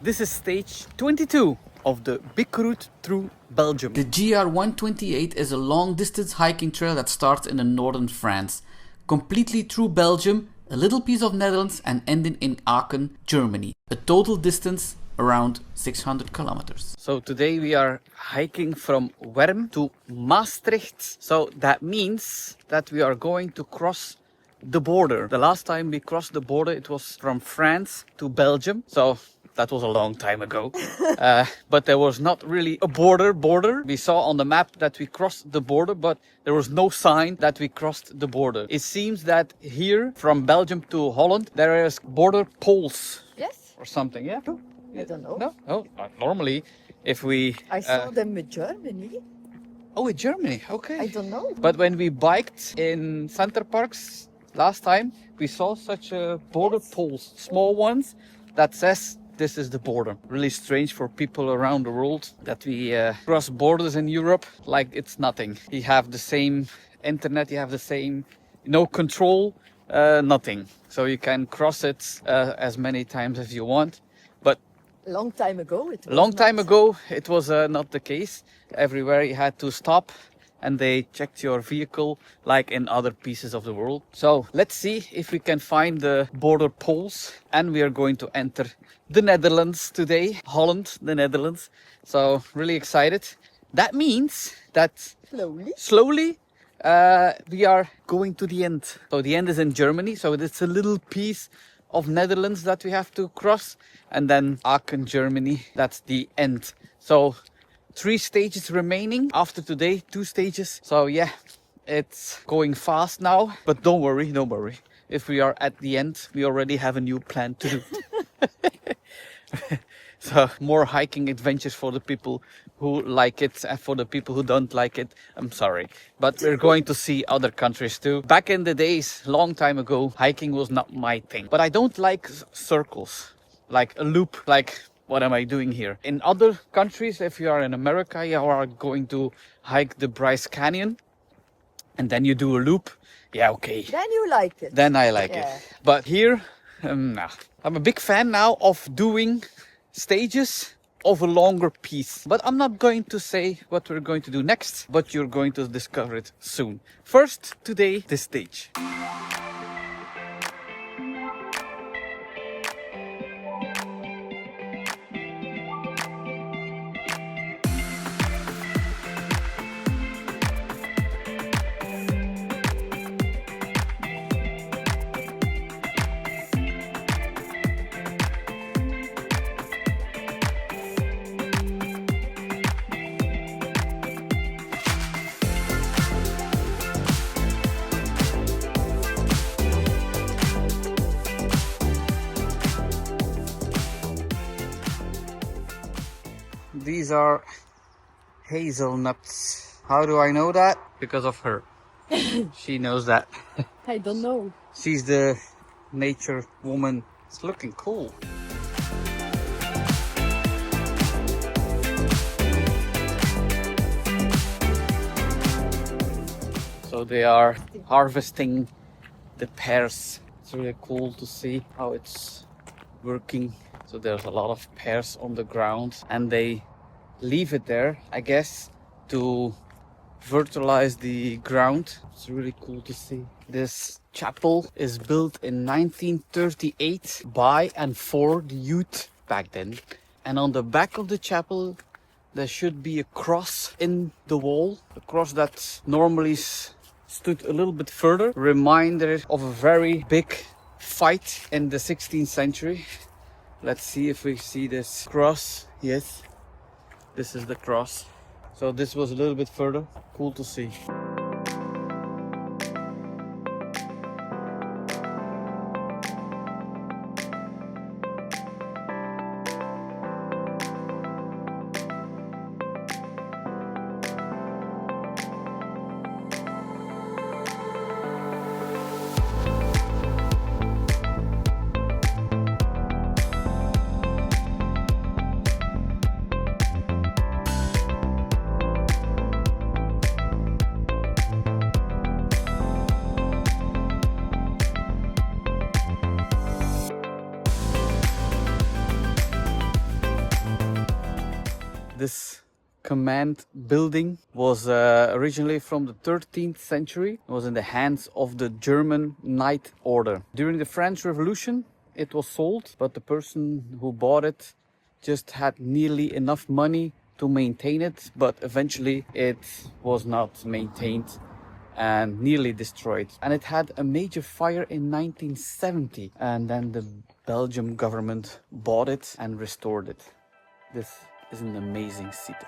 This is stage 22 of the big route through Belgium. The GR128 is a long-distance hiking trail that starts in the northern France, completely through Belgium, a little piece of Netherlands and ending in Aachen, Germany. A total distance around 600 kilometers. So today we are hiking from Werm to Maastricht. So that means that we are going to cross the border. The last time we crossed the border, it was from France to Belgium. So that was a long time ago. But there was not really a border. We saw on the map that we crossed the border, but there was no sign that we crossed the border. It seems that here from Belgium to Holland, there is border poles. Yes. Or something, yeah? I don't know. No? Oh, normally if we... I saw them in Germany. Oh, in Germany, okay. I don't know. But when we biked in Center Parks last time, we saw such border poles, small ones, that says this is the border. Really strange for people around the world that we cross borders in Europe like it's nothing. You have the same internet, you have the same, no control, nothing. So you can cross it as many times as you want. But Long time ago it was long time not. ago it was not the case. Everywhere you had to stop and they checked your vehicle like in other pieces of the world. So let's see if we can find the border poles, and we are going to enter the Netherlands today. Holland, the Netherlands. So really excited. That means that slowly we are going to the end. So the end is in Germany, so it's a little piece of Netherlands that we have to cross, and then Aachen, Germany, that's the end. So 3 stages remaining after today, 2 stages. So yeah, it's going fast now, but don't worry. If we are at the end, we already have a new plan to do. So more hiking adventures for the people who like it, and for the people who don't like it, I'm sorry. But we're going to see other countries too. Back in the days, long time ago, hiking was not my thing. But I don't like circles, like a loop, like what am I doing here? In other countries, if you are in America, you are going to hike the Bryce Canyon and then you do a loop. Yeah, okay. Then you like it. Then I like Yeah. it. But here, nah. I'm a big fan now of doing stages of a longer piece. But I'm not going to say what we're going to do next, but you're going to discover it soon. First, today, this stage. These are hazelnuts. How do I know that? Because of her. She knows that. I don't know. She's the nature woman. It's looking cool. So they are harvesting the pears. It's really cool to see how it's working. So there's a lot of pears on the ground and they leave it there, I guess, to fertilize the ground. It's really cool to see. This chapel is built in 1938 by and for the youth back then. And on the back of the chapel there should be a cross in the wall. A cross that normally stood a little bit further. Reminder of a very big fight in the 16th century. Let's see if we see this cross. Yes, this is the cross. So this was a little bit further. Cool to see. This command building was originally from the 13th century. It was in the hands of the German Knight Order. During the French Revolution, it was sold, but the person who bought it just had nearly enough money to maintain it, but eventually it was not maintained and nearly destroyed. And it had a major fire in 1970, and then the Belgium government bought it and restored it. This is an amazing city.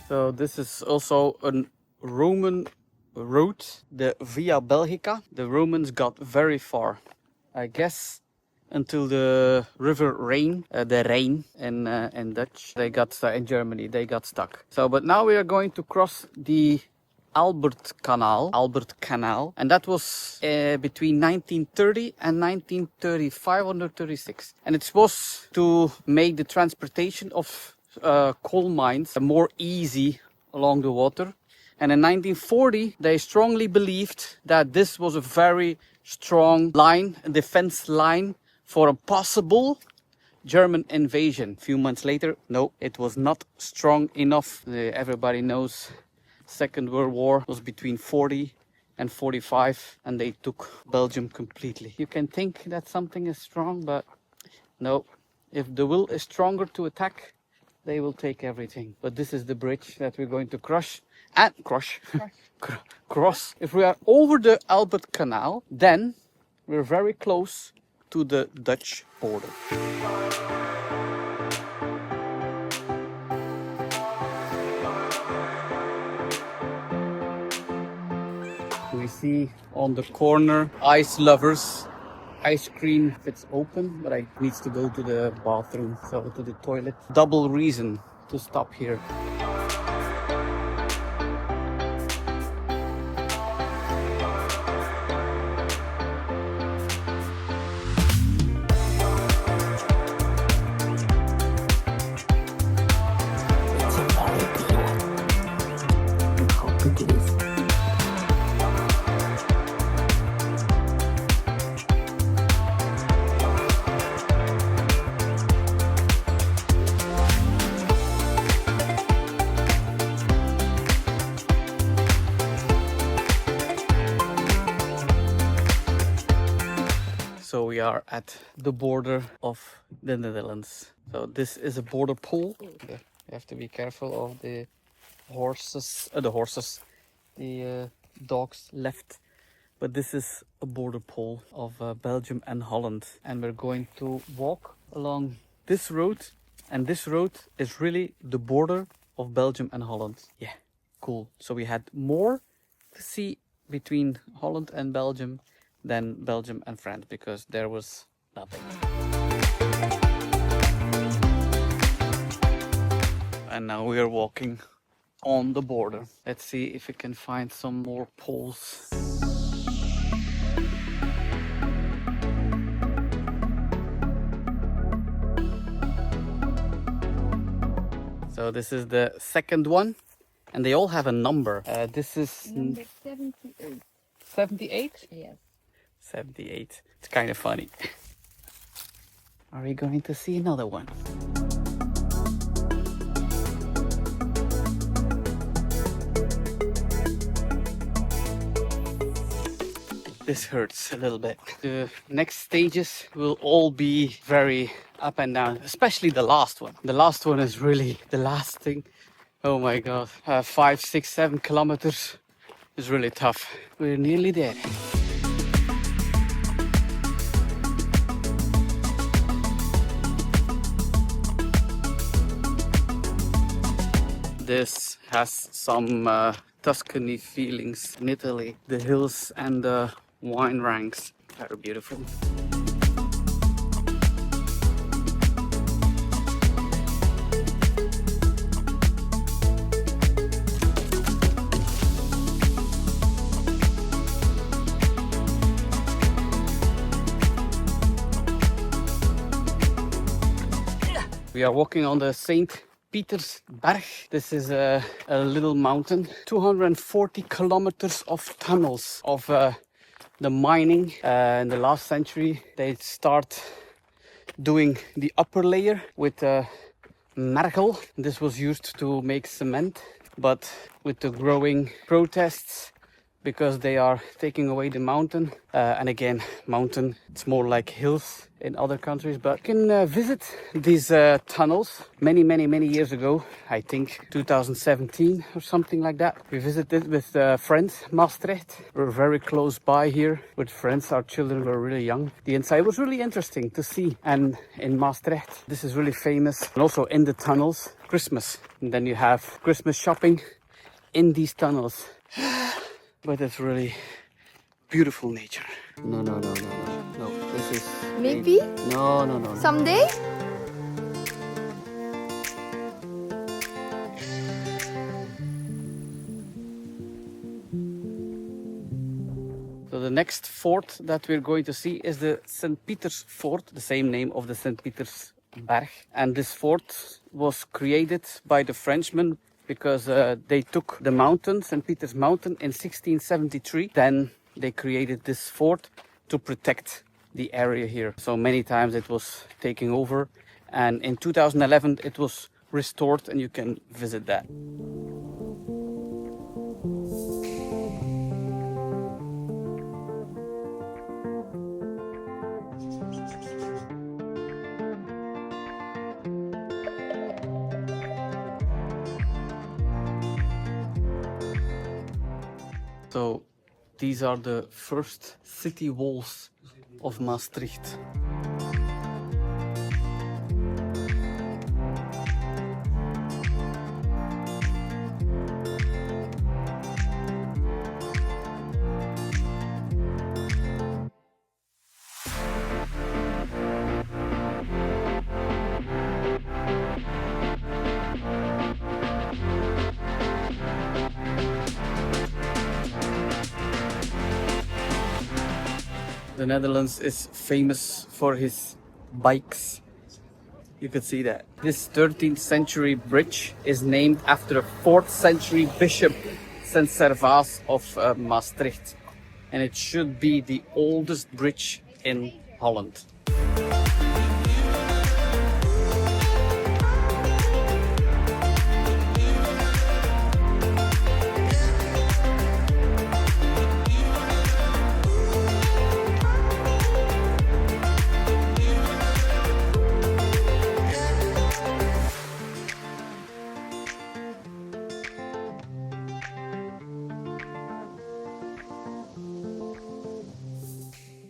So this is also a Roman route, the Via Belgica. The Romans got very far, I guess, until the river Rhine, the Rhine in Dutch. They got in Germany. They got stuck. So, but now we are going to cross the Albert Canal, and that was between 1930 and 1935 or 36, and it was to make the transportation of coal mines more easy along the water. And in 1940, they strongly believed that this was a very strong line, a defense line for a possible German invasion. A few months later, no, it was not strong enough. Everybody knows Second World War was between 40 and 45, and they took Belgium completely. You can think that something is strong, but no. If the will is stronger to attack, they will take everything. But this is the bridge that we're going to cross. If we are over the Albert Canal, then we're very close to the Dutch border. We see on the corner ice lovers. Ice cream if it's open, but I needs to go to the bathroom, so to the toilet. Double reason to stop here. It's a very clear. Look how big it is. So we are at the border of the Netherlands. So this is a border pole. You have to be careful of the horses, the dogs left. But this is a border pole of Belgium and Holland. And we're going to walk along this road. And this road is really the border of Belgium and Holland. Yeah, cool. So we had more to see between Holland and Belgium than Belgium and France, because there was nothing. And now we are walking on the border. Let's see if we can find some more poles. So this is the second one, and they all have a number. This is Number 78. 78? Yes. 78. It's kind of funny. Are we going to see another one? This hurts a little bit. The next stages will all be very up and down, especially the last one. The last one is really the last thing. Oh my God, 5, 6, 7 kilometers is really tough. We're nearly there. This has some Tuscany feelings in Italy. The hills and the wine ranks, very beautiful. We are walking on the St. Petersberg. This is a little mountain. 240 kilometers of tunnels of the mining. In the last century, they start doing the upper layer with mergel. This was used to make cement, but with the growing protests, because they are taking away the mountain. And again, mountain, it's more like hills in other countries, but you can visit these tunnels many years ago. I think 2017 or something like that. We visited with friends, Maastricht. We're very close by here with friends. Our children were really young. The inside was really interesting to see. And in Maastricht, this is really famous. And also in the tunnels, Christmas. And then you have Christmas shopping in these tunnels. But it's really beautiful nature. No. This is... Maybe? No. Someday? So the next fort that we're going to see is the St. Peter's Fort, the same name of the St. Petersberg. And this fort was created by the Frenchmen because they took the mountain, St. Peter's Mountain, in 1673. Then they created this fort to protect the area here. So many times it was taken over, and in 2011 it was restored, and you can visit that. So these are the first city walls of Maastricht. The Netherlands is famous for his bikes. You can see that. This 13th century bridge is named after a 4th century bishop, St. Servaas of Maastricht. And it should be the oldest bridge in Holland.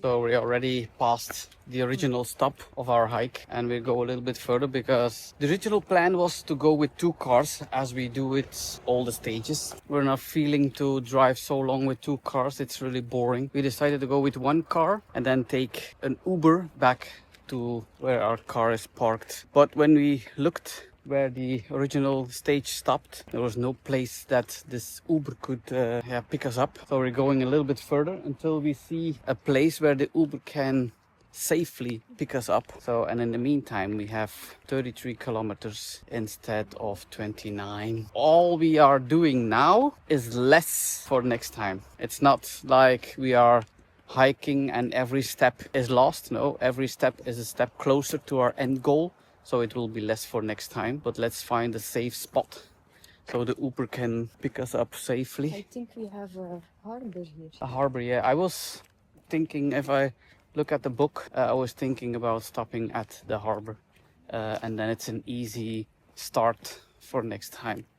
So we already passed the original stop of our hike, and we go a little bit further because the original plan was to go with 2 cars as we do with all the stages. We're not feeling to drive so long with 2 cars, it's really boring. We decided to go with 1 car and then take an Uber back to where our car is parked. But when we looked where the original stage stopped, there was no place that this Uber could pick us up. So we're going a little bit further until we see a place where the Uber can safely pick us up. So, and in the meantime, we have 33 kilometers instead of 29. All we are doing now is less for next time. It's not like we are hiking and every step is lost. No, every step is a step closer to our end goal. So it will be less for next time. But let's find a safe spot so the Uber can pick us up safely. I think we have a harbor here. A harbor, yeah. I was thinking, if I look at the book, I was thinking about stopping at the harbor. And then it's an easy start for next time.